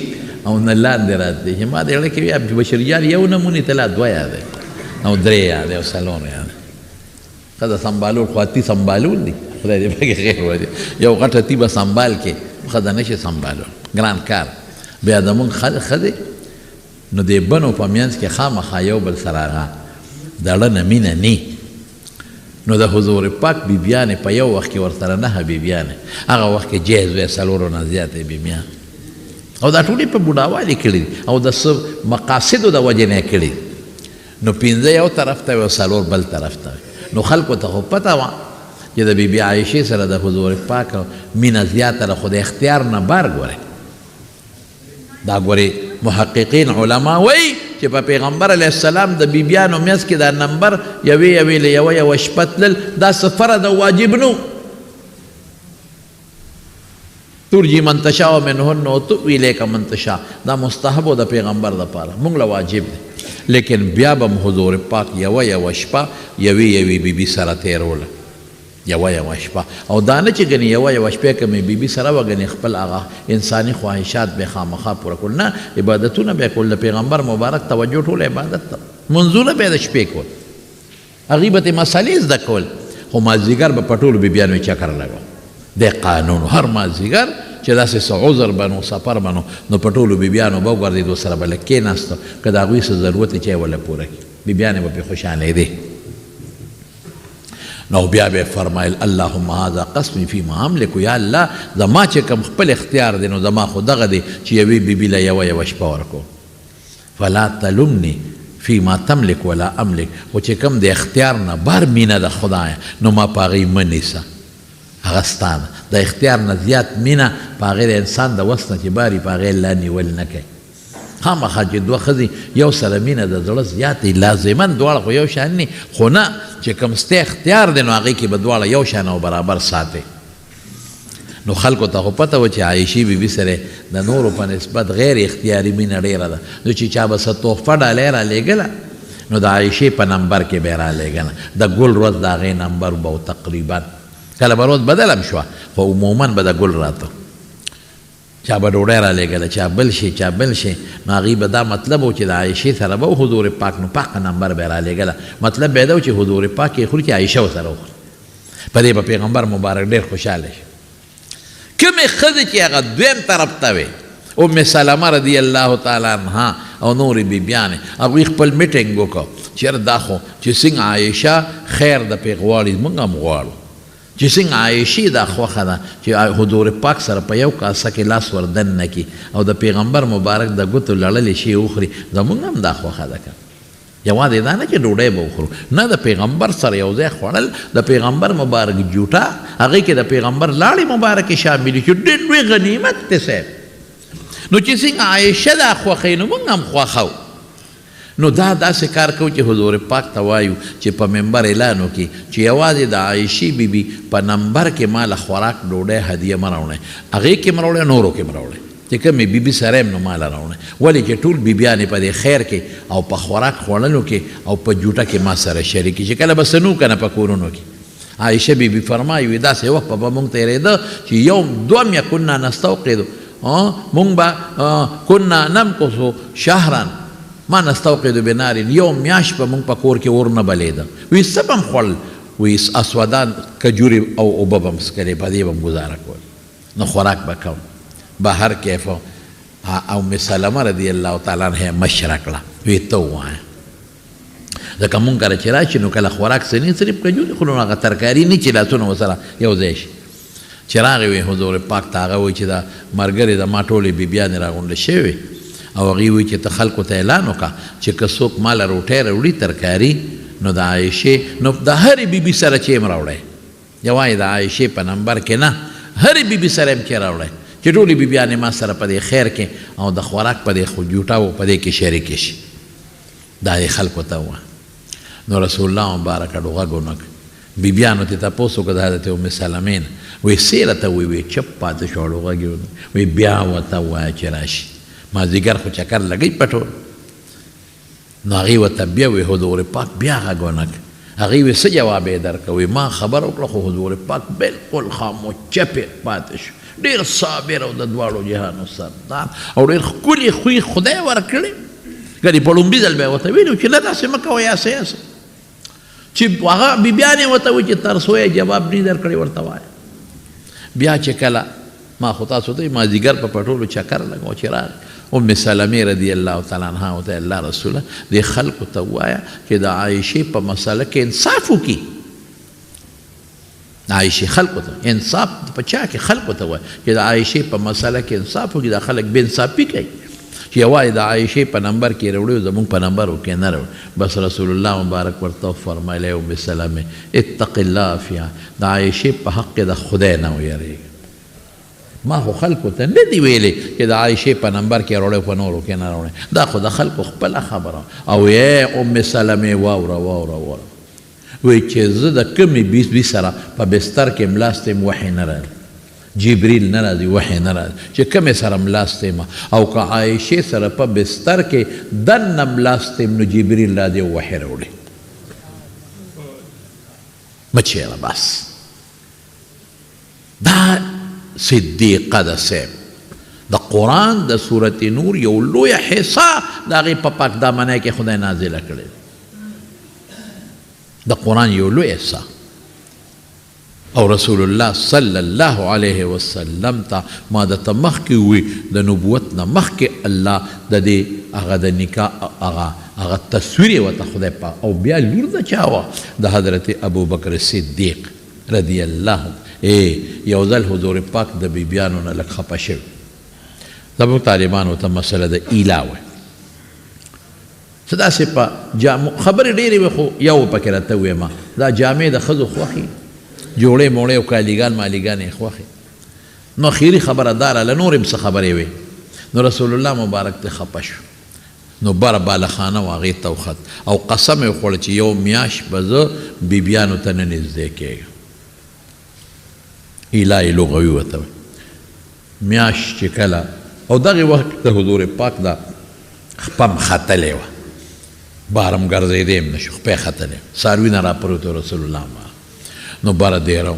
او نه لاندې راتلی چې ما د زړه کې وي بشرجال یو نمونې ته لا دوه یادی او درې یادی او څلور یادی ښځه سنبالول خو اتي سنبالول دي خدای دې پکې خیر وکړي یو غټه تی به سنبال کې ښځه نشي سنبالول ګران کار بیا زمونږ ښځې نو د بنو په منځ کې خامخا یو بل سره هغه دړه نه مینه نی نو د حضور پاک بیبیانې په یو وخت کې ورسره 9 بیبیانې هغه وخت کې جهیز وی 4 نه زیاتې بیبیان او دا ټولې په بوډاوالي کړي او د څه مقاصدو د وجې نه کړي نو 5 یو طرف ته وي او 4 بل طرف ته نو خلکو ته خو پته وه چې د بیبي عایشې سره د حضور پاک مینه زیاته ده خو د اختیار نه بار ګورئ دا ګورئ محققین علما وایي چې په پیغمبر علیه السلام د بیبیانو میانځ کې دا نمبر یوې له یوه شپه تلل دا سفره د واجب نو ترجی من تشاء منهن وتؤوی الیک من تشاء دا مستحب د پیغمبر دپاره موږ له واجب دی لیکن بیا به حضور پاک یوه شپه یوې بیبي سره تیروله یوه شپه او دا نه چې ګنې یوه شپې که مې بیبي سره وه ګنې خپل هغه انساني خواهشات به خامخا پوره کول نه عبادتونه به یې کول د پیغمبر مبارک توجه ټول عبادت ته منځونه به یې د شپې کول هغې به ترې مسالې زده کول خو مازدیګر به په ټولو بیبیانو یې چکر لګو د قانون هر مازدیګر چې داسې څه عذر بنو سفر بنو نو په ټولو بیبیانو به وګرځېدو سره به لږ کېناستو که د هغوی څه ضرورت یې چې یې ورله پوره کړي بیبیانې به پرې خوشحالېدې نو بیا به فرمایل اللهم هذا قسمی فیما املک یا الله زما چې کوم خپل اختیار دی نو زما خو دغه دی چې یوې بیبي له یوه شپه ورکو فلا تلمني فیما تملک ولا املک خو چې کوم د اختیار نه بار مینه د خدایه نو ما په هغې مه نیسه هغه ستا ده د اختیار نه زیات مینه په هغې د انسان د وس نه چې باري په هغې لا نیول نه کوي خامخا چې دوه ښځې یو سره مینه د زړه زیاتې لازما دواړه خو یو شان نه خو نه چې کوم ستا اختیار دی نو هغې کې به دواړه یو شان او برابر ساتې نو خلکو ته خو پته وه چې عایشې بیبي سره د نورو په نسبت غیر اختیاري مینه ډېره ده نو چې چا به څه تحفه ډالۍ رالیږله نو د عایشې په نمبر کې به یې رالیږله د ګل ورځ د هغې نمبر به تقریبا کله به ورځ بدله شوه خو عموما به د ګل راته چا به ډوډۍ رالیږله چا بل شي نو هغې به دا مطلب و چې د عایشې سره به حضور پاک نو پاکه نمبر به یې رالیږله مطلب به یې دا و چې حضور پاک یې خوري چې عایشه ورسره وخوري په دې به پیغمبر مبارک ډېر خوشحاله شي کومې ښځې چې هغه دویم طرف ته وې ام سلمه رضی الله تعالی عنها او نورې بیبیانې هغوی خپل میټینګ وکړو چېرې دا خو چې څنګه عایشه خیر د پې غواړي موږ هم غواړو چې څنګه عایشې دا خوښه ده چې حضور پاک سره په یو کاسه کې لاس وردن نه کړي او د پیغمبر مبارک د ګوتو لړلې شی وخوري زموږ هم دا خوښه ده که یوازې دا نه چې ډوډۍ به وخورو نه د پیغمبر سره یو ځای خوړل د پیغمبر مبارک جوټه هغې کې د پیغمبر لاړې مبارکې شاملې شو ډېر لوی غنیمت دی صاحب نو چې څنګه عایشه دا خوښوي نو موږ هم خوښو نو دا داسې کار کوو چې حضور پاک ته وایو چې په منبر اعلان وکړي چې یوازې د عایشې بیبي په نمبر کې ما له خوراک ډوډۍ هدیه مه راوړئ هغې کې مه راوړئ نورو کې مه راوړئ چې کومې بیبي سره یم نو ما له راوړئ ولې چې ټول بیبیانې په دې خیر کې او په خوراک خوړلو کې او په جوټه کې ما سره شریکي چې کله به څه نو که نه په کورونو کې عایشه بیبي فرمایي داسې وخت به موږ تېرېده چې یوم دوم یکنا نستوقدو موږ به کنا نمکثو شهرا ما نستوقد بنار یو میاشت به موږ په کور کې اور نه بلیده وی څه به م خوړل وی اسودان کجوري او اوبه به م څښلې په دې به م ګزاره کول نو خوراک به کوم بهر کیف او ام سلمه رضی الله تعالی عنها مشره کړه وی ته ووایه ځکه مونږ کله چې راشي نو کله خوراک سني صرف کجوري خورو هغه ترکاري نه چې لاسونه ورسره یو ځای شي چې راغی وی حضور پاک ته هغه وایي چې دا ملګرې د ما ټولې بیبیانې راغونډې شوې او هغې وایي چې ته خلکو ته اعلان وکړه چې که څوک ماله روټۍ راوړي ترکاري نو د عایشې نو د هرې بیبي سره چې یم راوړی یوازې د عایشې په نمبر کې نه هرې بیبي سره یم چې راوړی چې ټولې بیبیانې ما سره په دې خیر کې او د خوراک په دې جوټاو په دې کې شریکې شي دا یې خلکو ته ووایه نو رسول الله مبارک اډو غږ ونه کړ بیبیانو ته تپوس وکړه د حضرت ام سلمې نه وی څه راته وویې چپ پاتې شو اډو غږ یې وی بیا ورته ووایه چې راشي مازدیګر خو چکر لګی پټول نو هغې ورته بیا وی حضور پاک بیا غږ ونه کړ هغې وی څه جواب یې درکړه وی ما خبره وکړه خو حضور پاک بلکل خاموش چپې پاتې شو ډېر صابر او د دواړو جهانو سردار او ډېر ښکلي خوی خدای ورکړی ګنې په لومبي ځل به یې ورته ویلي چې نه داسې مه کوه یاسه یاسه چې هغه بیبیانې ورته وایي چې ترسو یې جواب نه درکړی ورته وایه بیا چې کله ما خو تاسو ته مازدیګر په پټولو چکر لګو چې راغی ام سلمې رضی الله تعالی عنها ورته الله رسوله دې خلکو ته ووایه چې د عایشې په مسله کې انصاف وکړي د عایشې خلکو ته انصاف په چا کې خلکو ته وایه چې د عایشې په مسله کې انصاف وکړي دا خلک بې انصافي کوي چې یوازې د عایشې په نمبر کې راوړي او زمونږ په نمبر کې نه راوړي بس رسول الله مبارک ورته فرمایلی ام سلمې اتق الله فیها د عایشې په حق کې د خدای نه ویرېږه ما خو خلکو ته نه دي ویلې چې د عایشې په نمبر کې راوړی په نورو کې نه راوړی دا خو د خلکو خپله خبره او یې ام سلمې واوره واوره واوره وایي چې زه د کومې بیبي سره په بستر کې ملاستم وحی نه راځي جبریل نه راځي وحی نه راځي چې کومې سره ملاستم او که عایشې سره په بستر کې دننه ملاستم نو جبریل راځي او وحی راوړي مه چېره بس دا صدیقه ده صاحب د قرآن د صورت نور یو لویه حصه د هغې په پاک دامنۍ کې خدای نازله کړې د قرآن یو لویه حصه او رسول الله صلی الله علیه وسلم ته ما درته مخکې ووي د نبوت نه مخکې الله د دې هغه د نکاح هغه تصویر یې ورته خدای پاک او بیا لور د چا وه د حضرت ابوبکر صدیق رضی الله یو ځل حضور پاک د بیبیانو نه لږ خفه شوي زموږ طالبانو ته مسله د ایلا وایي څه داسې په جامو خبرې ډېرې وې خو یو پکې راته ویمه دا جامې د ښځو خوښې جوړې موړې او کالیګان مالیګان یې خوښې نو اخري خبره داره له نور هم څه خبرې وې نو رسول الله مبارک ته خفه شو نو بره بالخانه و هغې ته وخت او قسم یې وخوړه چې یو میاشت به زه بیبیانو ته نه نږدې کېږم ایلا یې لغوي ورته وایي میاشت چې کله او دغې وخت د حضور پاک دا خپه م ختلې وه بهر م ګرځېدی م نه شو خپه یې ختلې څاروي نه راپروت رسول الله نو بره دیره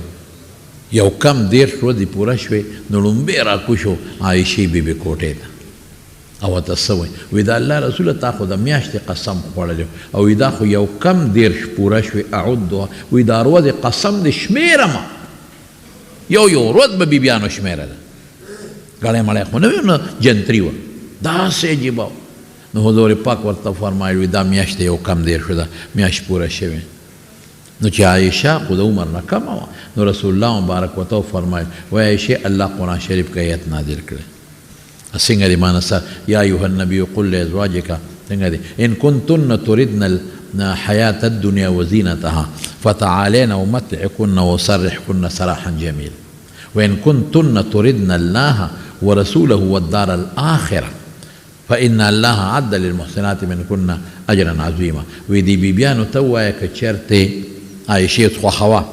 یو کم 10 ورځې پوره شوې نو لومبې راکوشو عایشې بیبي کوټې ته او ورته څه وایي وایي دا الله رسوله تا خو د میاشتې قسم خوړلی او وایي دا خو یو کم 10 پوره شوې اعدها وایي دا ورځې قسم دې شمېرمه یو ورځ به بیبیانو شمېره ده ګړی مړی خو نه وي نو جنتري وه داسې عجیبه نو حضور پاک ورته فرمایل وي دا میاشت یو کم 10 ده میاشت پوره شوې نو چې عایشه خو د عمر نه کمه وه نو رسول الله مبارک ورته وفرمایل وایي عایشې الله قرآن شریف کې ایت نازل کړی څنګه دی معنی سره یا ایها النبي قل لازواجک څنګه دی ان کنتن تردن حیاة الدنیا وزینتها فتعالین امتعکن وسرحکن سراحا جمیلا وان کنتن تردن الله ورسوله والدار الآخرة فإن الله عد للمحسنات منكن أجرا عظيما وی دی بیبیانو ته ووایه که چېرته عایشې خوښوه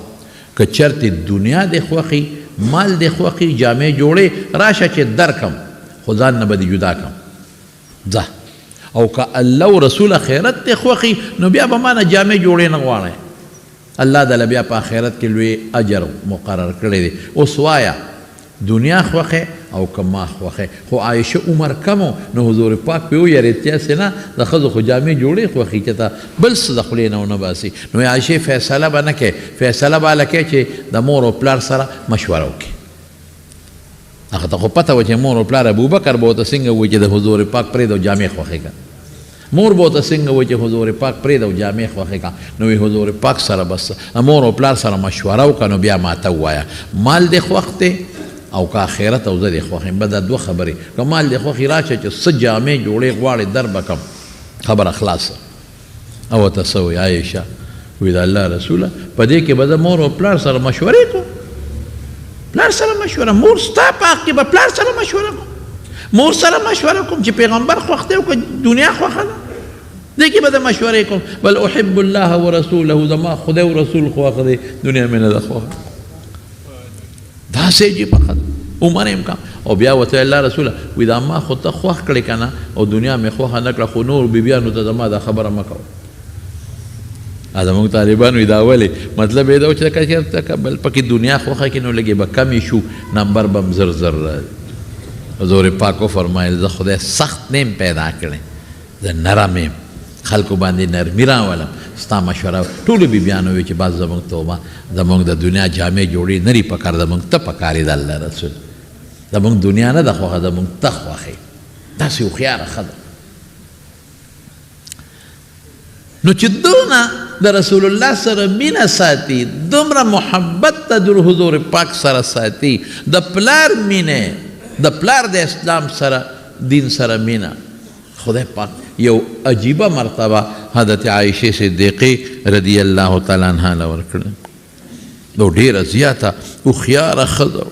که چېرته دنیا دې خوښي مال دې خوښي جامې جوړې راشه چې درکم خو ځان نه به دې جدا کم ځه او که الله و رسول خیرت دې خوښي نو بیا به ما نه جامې جوړې نه غواړئ الله دله بیا په آخرت کې لوی اجر مقرر کړی دی اوس وایه دنیا خوښې او که ما خوښې خو عایشه عمر کم نو حضور پاک پې ویرېد چې هسې نه د ښځو خو جامې جوړې خوښي چې ته بل څه د خولې نه ونه باسي نو عایشې فیصله به نه کوې فیصله به هله کوې چې د مور او پلار سره مشوره وکړي هغه ته خو پته وه چې مور او پلار ابوبکر به ورته څنګه وایي چې د حضور پاک پرېږده او جامې خوښې کړه مور به ورته څنګه وایي چې حضور پاک پرېږده او جامې خوښې کړه نو وی حضور پاک سره بس مور او پلار سره مشوره وکړه نو بیا ماته ووایه مال دې خوښ دی او که آخرت او زه دې خوښ یم به دا دوه خبرې که مال دې خوښ راشه چې څه جامې جوړې غواړې در به کم خبره خلاصه او ورته څه وایي عایشه وی د الله رسوله په دې کې به زه مور او پلار سره مشورې کوم پلار سره مشوره مور ستا په حق کې به پلار سره مشوره کوم مور سره مشوره کوم چې پیغمبر خوښ دی او که دنیا خوښه ده دې کې به د مشورې کوم بل احب الله ورسوله زما خدای او رسول خوښ دی دنیا مې نه ده خوښه داسې عجیبه ښه عمر یې کم او بیا ورته الله رسوله وایي دا ما خو ته خوښ کړې که نه او دنیا مې خوښه نه کړه خو نور بیبیانو ته زما دا خبره مه کوه زموږ طالبان وایي دا ولې مطلب یې دا و چې که چېرته بل پکې دنیا خوښه کړي نو لږې به کمې شو نمبر به هم زر زر راځي حضور پاک وفرمایل زه خدای سخت نیم پیدا کړی زه نرم یم خلکو باندې نرمي راولم ستا مشوره ټولو بیبیانو وایي چې بعض زموږ توبه زموږ د دنیا جامې جوړې نه دي پکار زموږ ته پکار یې د الله رسول زموږ دنیا نه ده خوښه زموږ ته خوښې داسې هوښیاره ښه ده نو چې دونه د رسول الله سره مینه ساتي دومره محبت ته د حضور پاک سره ساتي د پلار مینه د پلار د اسلام سره دین سره مینه خدای پاک یو عجیبه مرتبه حضرت عایشه صدیقې رضی الله تعالی عنها له ورکړه نو ډېره زیاته هوښیاره ښځه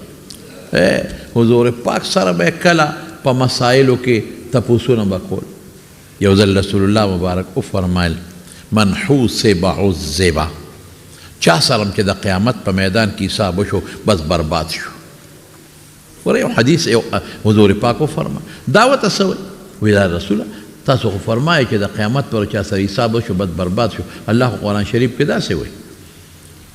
حضور پاک سره به کله په مسایلو کې تپوسونه به کول یو ځل رسول الله مبارک وفرمایل من حوسب عذب چا سره چې د قیامت په میدان کې حساب وشو بس برباد شو ورې یو حدیث یو حضور پاک وفرمایل دا ورته څه وایي وایي دا رسوله تاسو خو فرمایئ چې د قیامت پر چا سره حساب وشو بس برباد شو الله قرآن شریف کې داسې وایي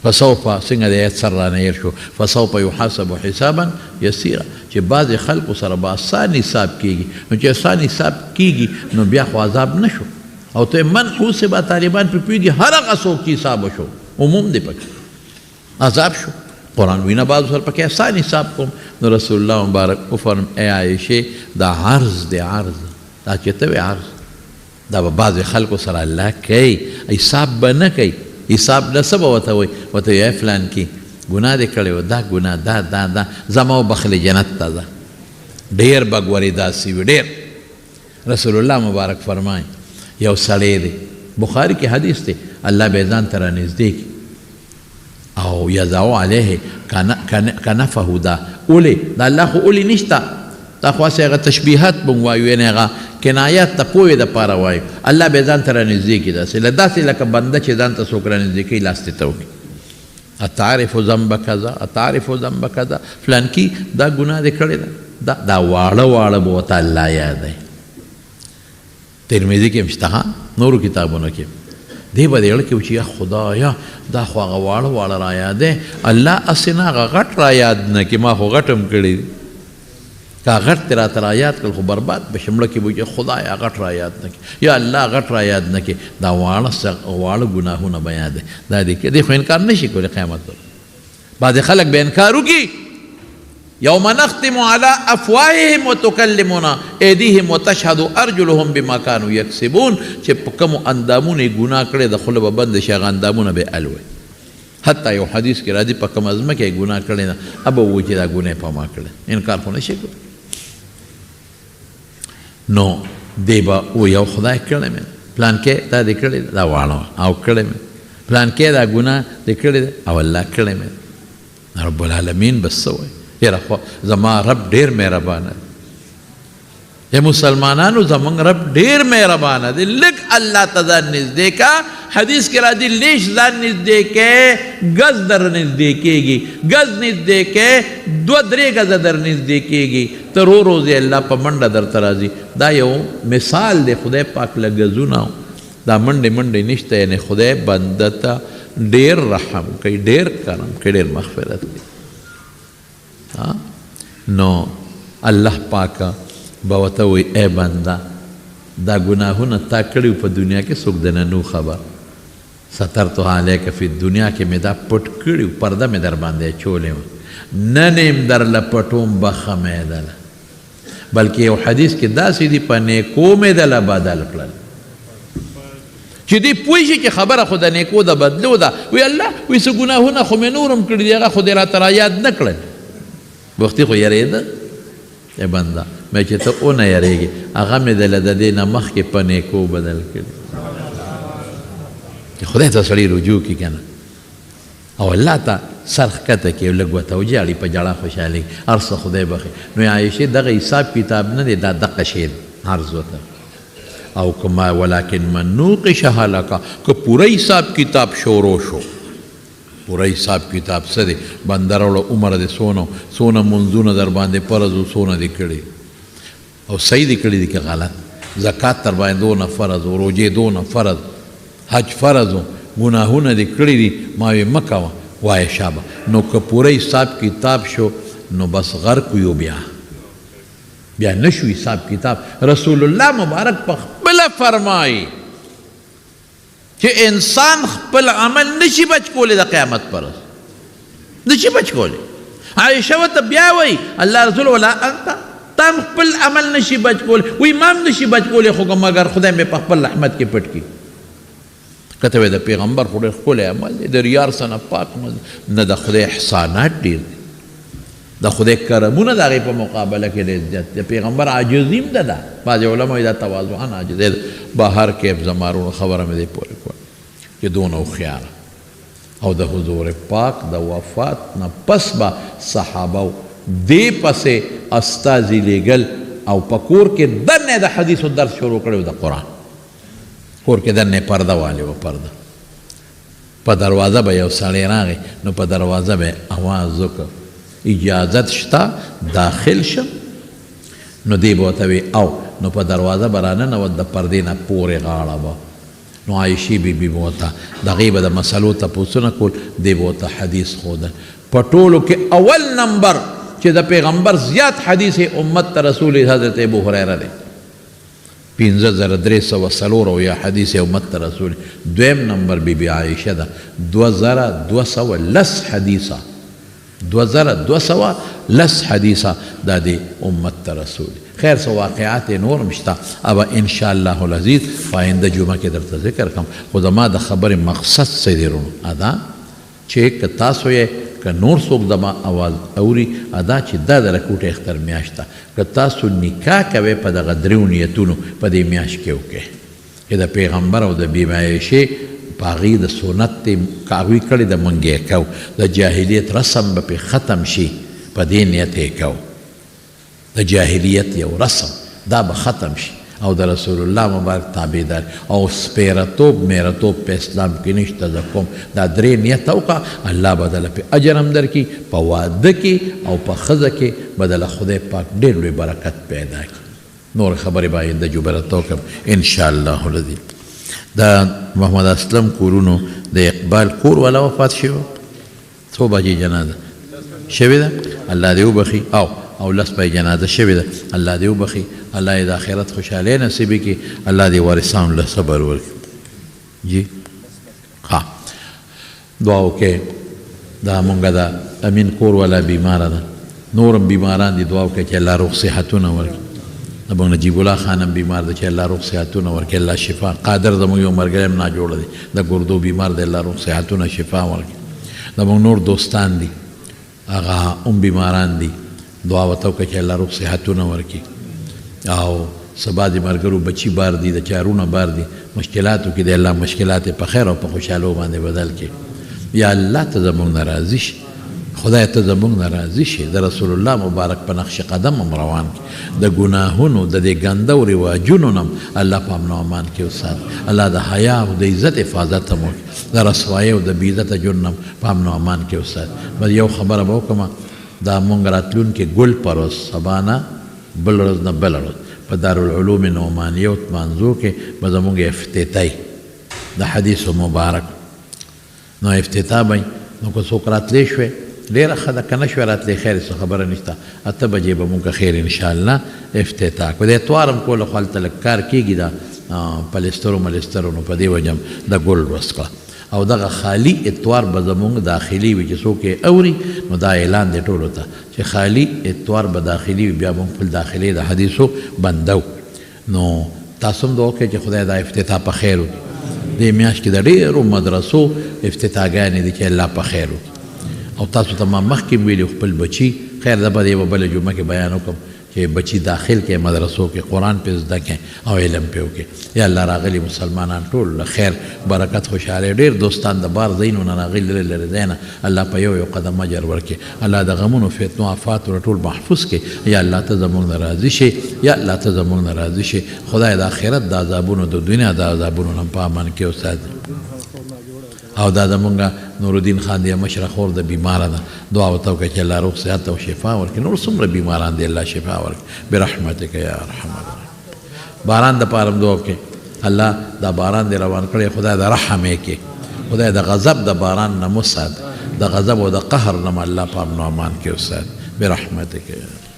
فسوف څنګه د آیت سر رانیل شو فسوف یحاسب حسابا یسیرا چې بعضې خلکو سره به آسان حساب کېږي نو چې آسان حساب کېږي نو بیا خو عذاب نه شو او ته من حوسبه طالبان پرې پوهېږي هر هغه څوک چې حساب وشو عموم دی پکې عذاب شو قرآن وینا بعضو سره پکې آسان حساب کوم نو رسول الله مبارک وفرم ای عایشې دا عرض دی عرض دا چې ته وې عرض دا به بعضې خلکو سره الله کوي حساب به نه کوي حساب نه څه به ورته وایي ورته وایي فلان کې ګناه دې کړی و دا ګناه دا زما وبخلې جنت ته ځه ډېر به ګورې داسې وي ډېر رسول الله مبارک فرمایي یو سړی دی بخاري کې حدیث دی الله به ځان ته رانږدې کړي او یضع علیه کنفه دا اولی دا الله خو اولی نشته دا خو هسې هغه تشبیهات به وایو یعنې هغه کنایات ته پوهې دپاره وایو الله به ځان ته رانږدې کړي داسې لکه بنده چې ځان ته څوک رانږدې کوي لاس دې ته وکړي اتعرف ذنب کذا اتعرف ذنب کذا فلان کی دا ګناه دې کړې ده دا واړه به ورته الله یادوي ترمذي کې هم شته نورو کتابونو کې دی به دې اړه کې چې یا خدایا دا خو هغه واړه را یادې الله هسې نه هغه غټ را یاد نه کړي ما خو غټ هم کړي دي که غټ دې راته را یاد کړل خو برباد به شي مړه کې به وایي خدایا غټ را یاد نه کړي یا الله غټ را یاد نه کړي دا واړه ګناهونه به یاد دا دې خو انکار نه شي کولی قیامت پر بعضې خلک به انکار وکړي یوم نختم علی افواههم وتکلمنا ایدیهم وتشهد ارجلهم بما كانوا یکسبون چې په کومو اندامونو یې ګناه کړی د خوله به بند شي هغه اندامونه به الوي حتی یو حدیث کې راځي په کومه ځمکه یې ګناه کړی نه ابه وایي چې دا ګناه په ما کړی انکار خو نه شي کولی نو دی به وایي او خدای کړی مې پلان کې دا دې کړی دا واړه او کړی مې پلان کې دا ګناه دې کړی دی او الله کړی مې رب العالمین بس څه وایي یاره خو زما رب ډېر مهربانه دی مسلمانانو زمونږ رب ډېر مهربانه دی لږ الله ته ځان نږدې کا حدیث کې راځي لیش ځان نږدې کې ګز در نږدې کېږي ګز نږدې کې 2-3 ګزه در نږدې کېږي ته روزې الله په منډه درته راځي دا یو مثال دی خدای پاک له ګزونه دا منډې نشته یعنې خدای بنده ته ډېر رحم کوي ډېر کرم کوي ډېر مغفرت کوي نو الله پاکه به ورته وایي ای بنده دا ګناهونه تا کړي په دنیا کې څوک دنه نو خبر سترتها علیک فی دنیا کې مې دا پټ کړي پرده مې در باندې اچولې وه نن یم درله پټوم بخه مې دله بلکې یو حدیث کې داسې دي په نیکو مې دله بدل کړل چې دی پوه شي چې خبره خو د نیکو د بدلو ده وی الله وی څه ګناهونه خو مې نور هم کړي دي هغه خو دې راته رایاد نه کړل وختي خو یارېده ای بنده مې چې ته ونه یارېږې هغه مې دله د دې نه مخکې په نیکو بدل کړي خدای ته سړی رجوع کړي که نه او الله ته سر ښکته کړي لږ ورته وجاړي په ژړا خوشحالي هر څه خدای بخي نو عایشې دغه حساب کتاب نه دی دا دقه شی عرض ورته او کما ولکن من نوقش هلکه که پوره حساب کتاب شروع شو پوره حساب کتاب څه دی بنده راوړه عمر دې څونه منځونه در باندې فرض و څونه دې کړي او صحیح دې کړي دي که غلط زکات در باندې دونه فرض و روجې دونه فرض حج فرض و گناهونه دې کړي دي ما وی مه کوه وایه شابه نو که پوره حساب کتاب شو نو بس غرق یو بیا نشو حساب کتاب رسول الله مبارک په خپله فرمایي چې انسان خپل عمل نشي بچ کولی د قیامت پر نشي بچ کولی عایشه ورته بیا وایي الله رسول ولا انت تم خپل عمل نشي بچ کولی وی ما هم نشي بچ کولی خو مګر خدای مې په خپل رحمت کې پټ کړي کته وی د پیغمبر خو ډېر ښکلی عمل دی د ریار څه نه پاک نه د خدای احسانات ډېر دي د خدای کرمونه د هغې په مقابله کې ډېر زیات د پیغمبر عاجزي هم ده بعضې علما وایي دا تواضعا عاجزی ده بهر کې زمارونو خبره مې دې پورې کړه چې دونه هوښیاره او د حضور پاک د وفات نه پس به صحابه دې پسې استازي لیږل او په کور کې دنې د حدیثو درس شروع کړی د قرآن کور کې دنې پرده والې وه پرده په دروازه به یو سړی راغی نو په دروازه به اواز وکړ اجازت شته داخل شم نو دی به ورته وی او نو په دروازه به راننوت د پردې نه پورې غاړه به نو عایشې بیبي به ورته د هغې به د مسلو تپوسونه کول دی به ورته حدیث ښودل په ټولو کې اول نمبر چې د پیغمبر زیات حدیث امت ته رسول حضرت ابو هریره دی 5304 حدیث امت ته رسول دویم نمبر بیبي عایشه ده 2210 حدیثه 2210 حدیثه دا دی امت ته رسول خیر سو واقعات نور مشته ابا ان شاء الله العزیز پاینده جمعه کې درته ذکر کوم خو زما د خبرې مقصد څه دی رونو ادا چې که تاسو یې که نور څوک زما اواز اوري ادا چې دا د رکوټ اختر میاشت ده که تاسو نکاح کوئ په دغه دریو نیتونو په دې میاشت کې وکړئ چې د پیغمبر او د بیبي عایشې په هغې د سنت هغوی کړي د منګې کو د جاهلیت رسم به پې ختم شي په دې نیت یې کو د جاهلیت یو رسم دا به ختم شي او د رسول الله مبارک تابعدار او سپیرتوب میرتوب په اسلام کې نشته زه کوم دا درې نیت وکړه الله به دله پې اجر هم درکړي په واده کې او په ښځه کې به دله خدای پاک ډېر لوی برکت پیدا کړي نور خبرې به آینده جبرته وکړم انشاءالله العظیم دا محمد اسلم کورونو د اقبال کور والا وفات شوی څو بجې جنازه شوې ده الله دې وبخي او لس بجې جنازه شوې ده الله دې وبخي الله یې د آخرت خوشحالۍ نصیب کړي الله دې وارثانو له صبر ورکړي جی ها دعا وکړئ دا مونږ د امین کور والا بیماره ده نورم بیماران دي دعا وکړئ چې الله روغ صحتونه ورکړي زموږ نجیب الله خان هم بیمار دی چې الله روغ صحتونه ورکړي الله شفا قادر زموږ یو ملګری هم ناجوړه دی د ګردو بیمار دی الله روغ صحتونه شفا ورکړي زموږ نور دوستان دي هغه هم بیماران دي دعا ورته وکړه چې الله روغ صحتونه ورکړي او سبا د ملګرو بچي بار دي د چارونه بار دي مشکلاتو کې دی الله مشکلات په خیر او په خوشحالو باندې بدل کړي یا الله ته زموږ نه راضي شي خدای ته زموږ نه راضي شي د رسول الله مبارک په نقش قدم هم روان کړي د ګناهونو د دې ګنده او رواجونو نه الله په امن او امان کې وساتي الله د حیا او د عزت حفاظت هم وکړي د رسوایۍ او د بېعزته ژوند نه په امن او امان کې وساتي بس یو خبره به وکړم دا مونږ راتلونکي ګل پر ورځ سبا نه بل ورځ نه بله ورځ په دارالعلوم نعمانیه مانځو کې به زموږ افتتاحي د حدیثو مبارک نو افتتاح به نو که څوک راتلی شوی ډېره ښه ده که نه شوه راتلی خیر څه خبره نشته 8 بجې به مونږ خیر انشاءالله افتتاح کړو د اتوار هم کوله خو هلته لږ کار کېږي دا پلسترو ملسترو نو په دې وجه هم د ګل وس کړه او دغه خالی اتوار به زمونږ داخلي وي چې څوک یې اوري نو دا اعلان دی ټولو ته چې خالی اتوار به داخلي وي بیا به خپل داخلي د حدیثو بندو نو تاسو هم دعا وکړئ چې خدای دا افتتاح په خیر وکړي دې میاشت کې د ډېرو مدرسو افتتاحګانې دي چې الله په خیر وکړي او تاسو ته ما مخکې ویلي خپل بچي خیر ده به د یوه بله جمعه کې بیان وکړم چې بچي داخل کې مدرسو کې قرآن پې زده کړي او علم پې وکړي یا الله راغلي مسلمانان ټول خیر برکت خوشحالۍ ډېر دوستان د بار ځایونو نه راغلي لرې لرې ځای نه الله په یو قدم اجر ورکړي الله د غمونو فتنو آفاتو نه ټول محفوظ کړي یا الله ته زموږ نه راضي شي یا الله ته زموږ نه راضي شي خدای د آخرت د عذابونو د دنیا د عذابونو نه په امان کې وساتي او دا زمونږ نورالدین خان دی مشره خور د بیماره ده دعا ورته وکړه چې الله روغ صحت او شفا ورکړي نور څومره بیماران دي الله شفا ورکړي برحمتک یا ارحم الراحمین باران دپاره هم دعا وکړئ الله دا باران دی روان کړی خدای د رحم یې کې خدای د غضب د باران نه مسات د غضب او د قهر نه الله په امن و امان کې وسات برحمتک یا